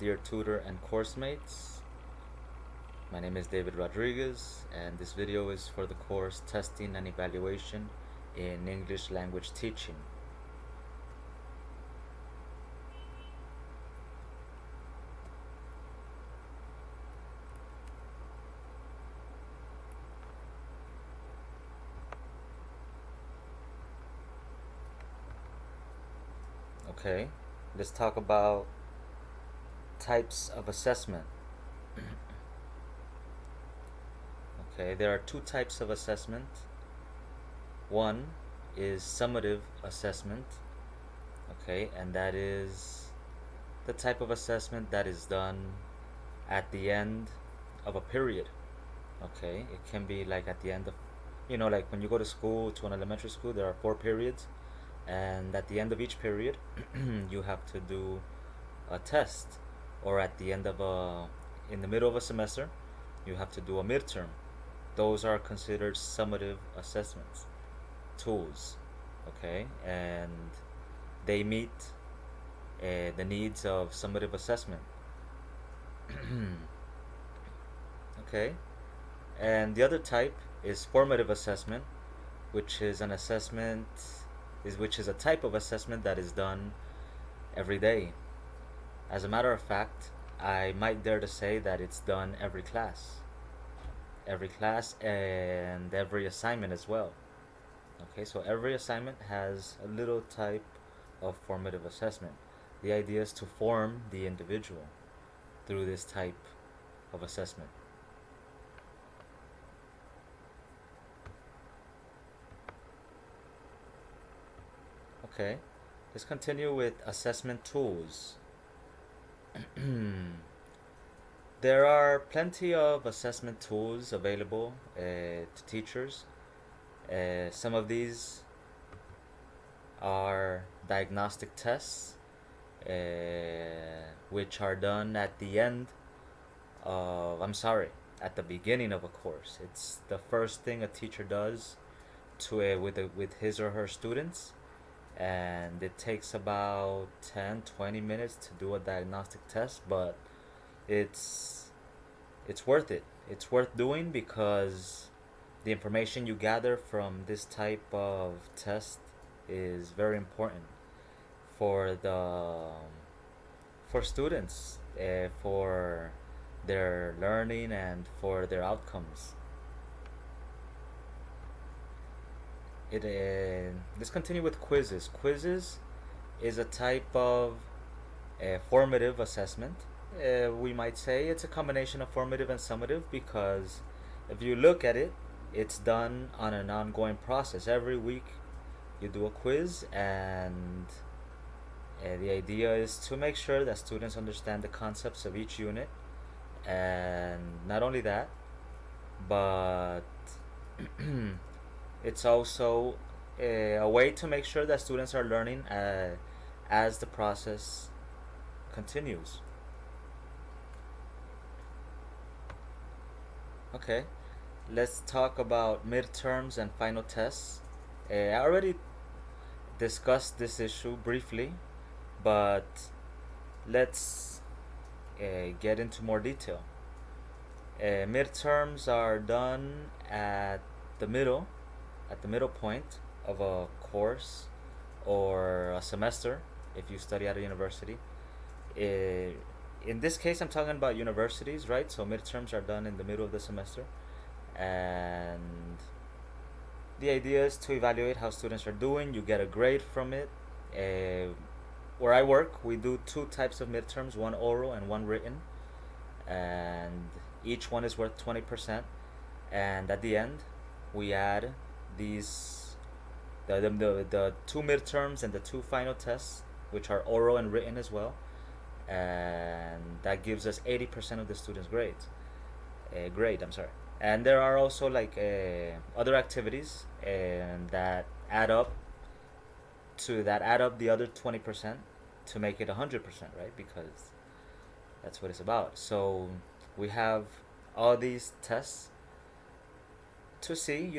dear tutor and course mates. My name is David Rodriguez, and this video is for the course Testing and Evaluation in English Language Teaching. Okay, let's talk about types of assessment. Okay, there are two types of assessment. One is summative assessment, okay, and that is the type of assessment that is done at the end of a period. Okay, it can be like at the end of, like when you go to school, to an elementary school, there are 4 periods, and at the end of each period, you have to do a test, or at the end of in the middle of a semester, you have to do a midterm. Those are considered summative assessments tools, okay, and they meet the needs of summative assessment. Okay, and the other type is formative assessment, which is an assessment which is a type of assessment that is done every day. As a matter of fact, I might dare to say that it's done every class and every assignment as well. Okay, so every assignment has a little type of formative assessment. The idea is to form the individual through this type of assessment. Okay, let's continue with assessment tools. There are plenty of assessment tools available to teachers. Some of these are diagnostic tests, which are done at the end of, I'm sorry, at the beginning of a course. It's the first thing a teacher does with his or her students, and it takes about 10-20 minutes to do a diagnostic test, but it's it's worth it. It's worth doing because the information you gather from this type of test is very important for the for students, for their learning and for their outcomes. Let's continue with quizzes. Quizzes is a type of formative assessment. We might say it's a combination of formative and summative because if you look at it, it's done on an ongoing process. Every week you do a quiz, and the idea is to make sure that students understand the concepts of each unit, and not only that, but it's also a way to make sure that students are learning as the process continues. Okay, let's talk about midterms and final tests. I already discussed this issue briefly, but let's get into more detail. Midterms are done the middle, at the middle point of a course or a semester if you study at a university. In this case, I'm talking about universities, right? So midterms are done in the middle of the semester, and the idea is to evaluate how students are doing. You get a grade from it. Where I work, we do two types of midterms: one oral and one written, and each one is worth 20%. And at the end, we add these the two midterms and the two final tests, which are oral and written as well, and that gives us 80% of the students' grade. I'm sorry. And there are also like other activities and that add up the other 20% to make it 100%, right? Because that's what it's about. So we have all these tests to see,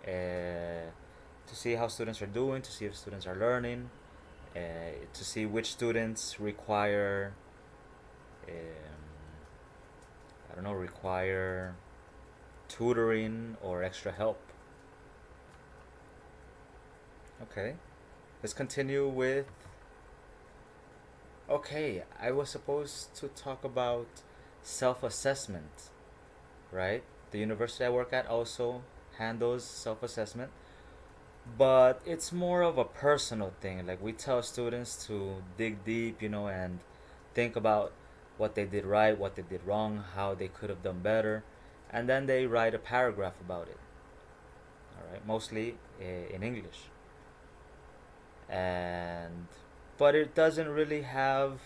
to see how students are doing, to see if students are learning, to see which students require don't know, require tutoring or extra help. Okay, let's continue with. Okay, I was supposed to talk about self assessment, right? The university I work at also handles self assessment, but it's more of a personal thing. Like, we tell students to dig deep, and think about what they did right, what they did wrong, how they could have done better, and then they write a paragraph about it. All right, mostly in English, and but it doesn't really have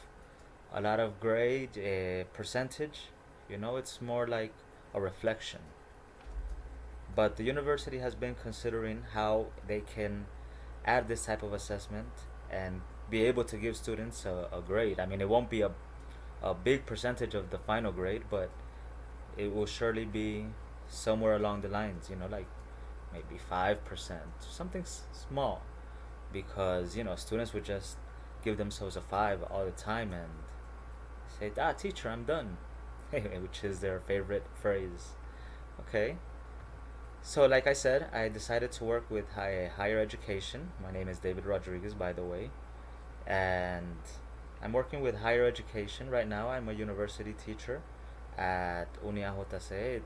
a lot of grade percentage. It's more like a reflection. But the university has been considering how they can add this type of assessment and be able to give students a grade. I mean, it won't be a big percentage of the final grade, but it will surely be somewhere along the lines, like maybe 5%, something small, because, students would just give themselves a 5 all the time and say, teacher, I'm done, which is their favorite phrase. Okay, so, like I said, I decided to work with higher education. My name is David Rodriguez, by the way, and I'm working with higher education right now. I'm a university teacher at UniAJC.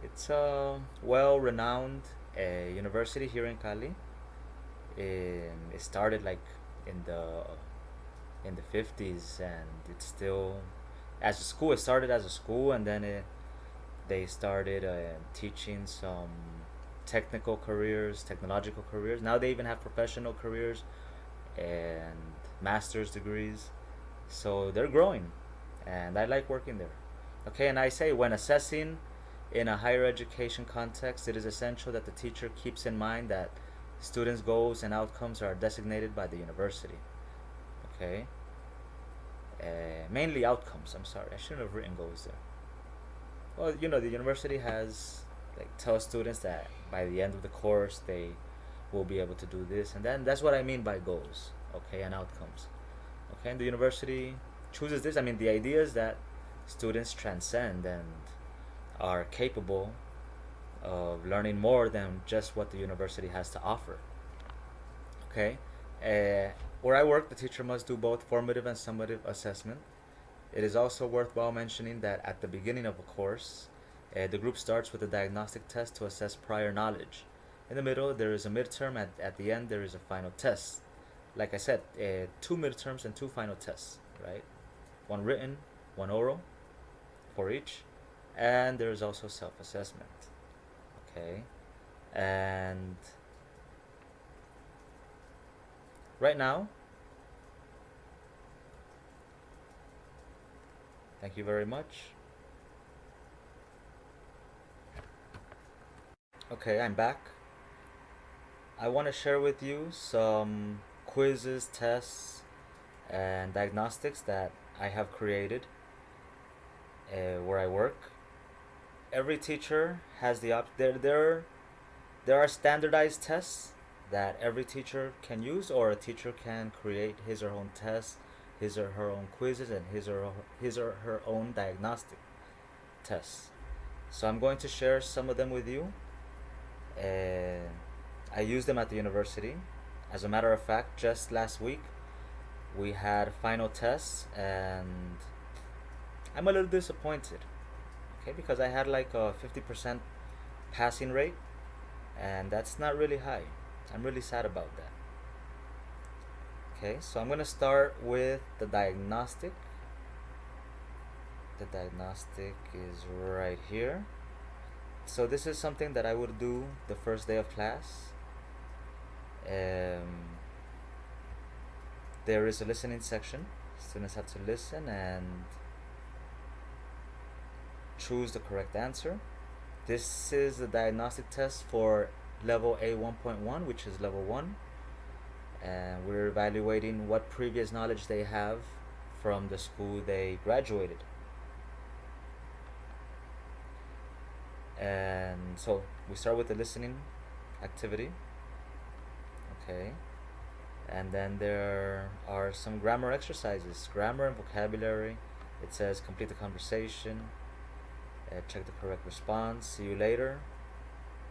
It's a well-renowned university here in Cali. It started like in the in the 50s, and it's still as a school. It started as a school, and then they started teaching some technical careers, technological careers. Now they even have professional careers and master's degrees. So they're growing, and I like working there. Okay, and I say, when assessing in a higher education context, it is essential that the teacher keeps in mind that students' goals and outcomes are designated by the university. Okay, mainly outcomes. I'm sorry, I shouldn't have written goals there. Well, the university has, like, tell students that by the end of the course they will be able to do this, and then that's what I mean by goals. Okay, and outcomes. Okay, and the university chooses this. I mean, the idea is that students transcend and are capable of learning more than just what the university has to offer. Okay, where I work, the teacher must do both formative and summative assessment. It is also worthwhile mentioning that at the beginning of a course, the group starts with a diagnostic test to assess prior knowledge. In the middle, there is a midterm. At the end, there is a final test. Like I said, two midterms and two final tests, right? One written, one oral for each. And there is also self assessment. Okay? And right now, thank you very much. Okay, I'm back. I want to share with you some quizzes, tests, and diagnostics that I have created where I work. Every teacher has the there are standardized tests that every teacher can use, or a teacher can create his or her own tests, his or her own quizzes, and his or her own diagnostic tests. So I'm going to share some of them with you. Uh, I use them at the university. As a matter of fact, just last week we had final tests, and I'm a little disappointed. Okay, because I had like a 50% passing rate, and that's not really high. I'm really sad about that. Okay, so I'm gonna start with the diagnostic. The diagnostic is right here. So this is something that I would do the first day of class. Um, there is a listening section. Students have to listen and choose the correct answer. This is the diagnostic test for level A 1.1, which is level 1. And we're evaluating what previous knowledge they have from the school they graduated. And so we start with the listening activity. Okay. And then there are some grammar exercises, grammar and vocabulary, It says complete the conversation, check the correct response, see you later,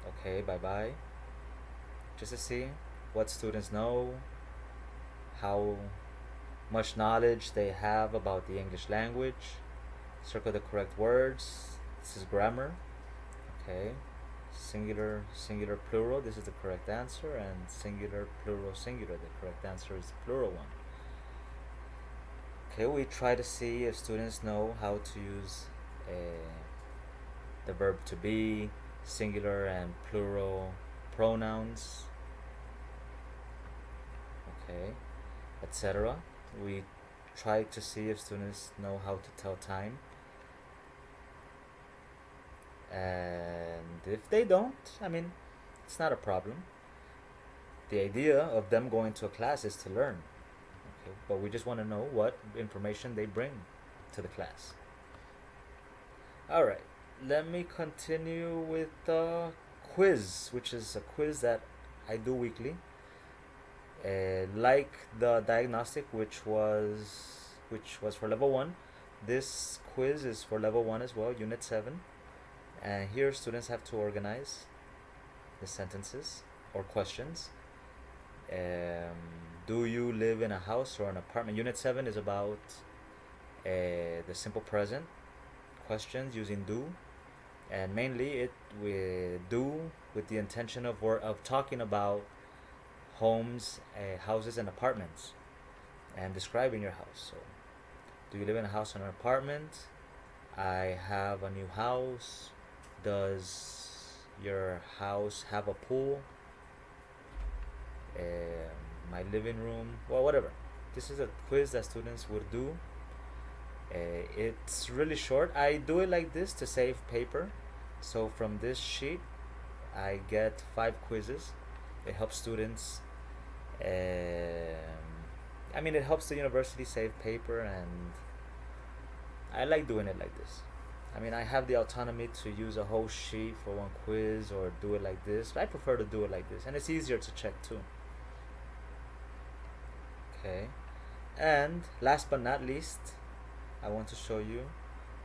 okay, bye bye. Just to see what students know, how much knowledge they have about the English language. Circle the correct words. This is grammar. Okay. Singular, singular, plural. This is the correct answer. And singular, plural, singular. The correct answer is the plural one. Okay, we try to see if students know how to use the verb to be, singular and plural pronouns. Okay, etc. We try to see if students know how to tell time. And if they don't, I mean, it's not a problem. The idea of them going to a class is to learn. Okay, but we just want to know what information they bring to the class. All right, let me continue with the quiz, which is a quiz that I do weekly. Like the diagnostic, which was for level 1, this quiz is for level 1 as well, unit 7. And here students have to organize the sentences or questions. Do you live in a house or an apartment? Unit 7 is about the simple present questions using do, and mainly it we do with the intention of talking about homes, houses, and apartments, and describing your house. So, do you live in a house or an apartment? I have a new house. Does your house have a pool? My living room, well, whatever. This is a quiz that students would do. It's really short. I do it like this to save paper. So from this sheet, I get 5 quizzes. It helps students. It helps the university save paper, and I like doing it like this. I have the autonomy to use a whole sheet for one quiz or do it like this, but I prefer to do it like this, and it's easier to check too. Okay, and last but not least, I want to show you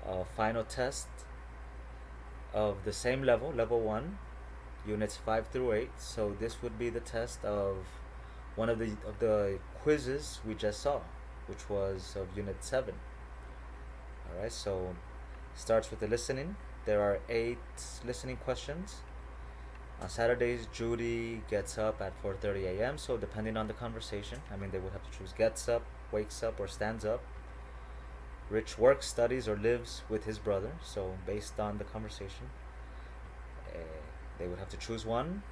a final test of the same level, level 1, units 5 through 8. So this would be the test of one of the quizzes we just saw, which was of unit 7. Alright, so starts with the listening. There are 8 listening questions. On Saturdays, Judy gets up at 4:30 a.m. So depending on the conversation, they would have to choose gets up, wakes up, or stands up. Rich works, studies, or lives with his brother. So based on the conversation, they would have to choose one.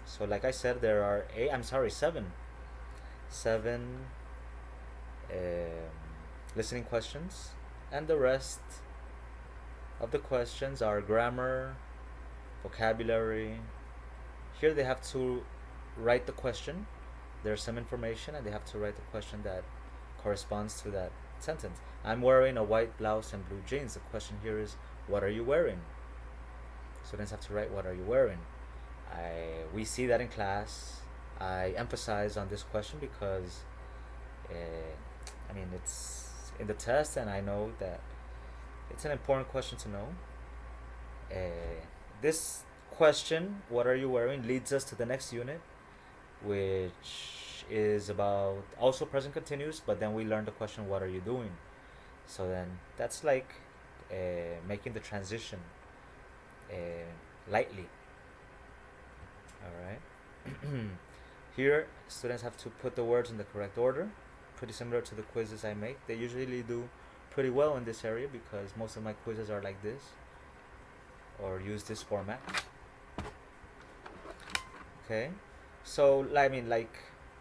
So like I said, there are 7 listening questions, and the rest of the questions are grammar, vocabulary. Here they have to write the question. There's some information, and they have to write the question that corresponds to that sentence. I'm wearing a white blouse and blue jeans. The question here is, what are you wearing? Students have to write, what are you wearing? We see that in class. I emphasize on this question because it's in the test, and I know that it's an important question to know. This question, what are you wearing, leads us to the next unit, which is about also present continuous, but then we learn the question, what are you doing? So then that's like making the transition lightly. Alright. Here, students have to put the words in the correct order, pretty similar to the quizzes I make. They usually do pretty well in this area because most of my quizzes are like this or use this format. Okay, so like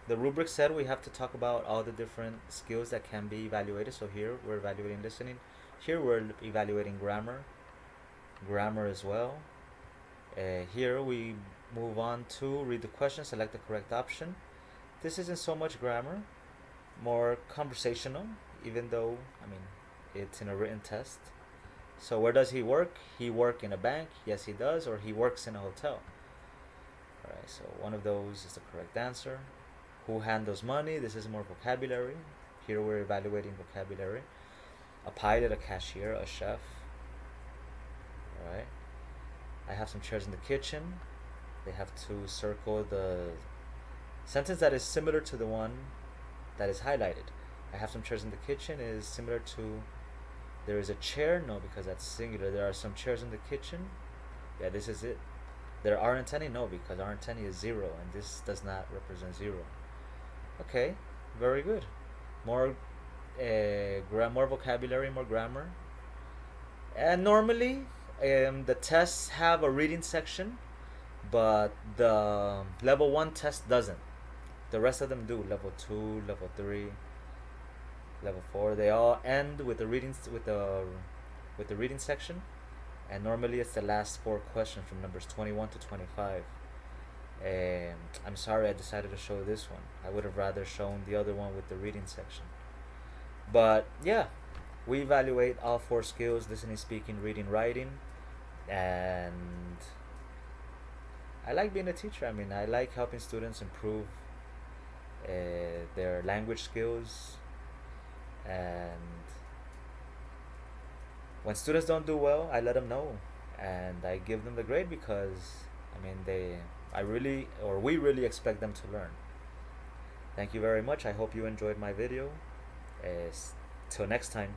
the rubric said, we have to talk about all the different skills that can be evaluated. So here we're evaluating listening. Here we're evaluating grammar as well. Here we move on to read the question, select the correct option. This isn't so much grammar, more conversational, even though it's in a written test. So where does he work? He work in a bank? Yes, he does. Or he works in a hotel. Alright, so one of those is the correct answer. Who handles money? This is more vocabulary. Here we're evaluating vocabulary. a pilot, a cashier, a chef. All right. I have some chairs in the kitchen. They have to circle the sentence that is similar to the one that is highlighted. I have some chairs in the kitchen is similar to there is a chair. No, because that's singular. There are some chairs in the kitchen. Yeah, this is it. There aren't any. No, because aren't any is zero, and this does not represent zero. Okay, very good. More, more vocabulary, more grammar. And normally, the tests have a reading section, but the level one test doesn't. The rest of them do. Level two, level three, level four. They all end with the reading section, and normally it's the last four questions from numbers 21 to 25. I'm sorry I decided to show this one. I would have rather shown the other one with the reading section. But yeah, we evaluate all four skills: listening, speaking, reading, writing. And I like being a teacher. I mean, I like helping students improve their language skills. And when students don't do well, I let them know, and I give them the grade because I mean we really expect them to learn. Thank you very much. I hope you enjoyed my video. Till next time.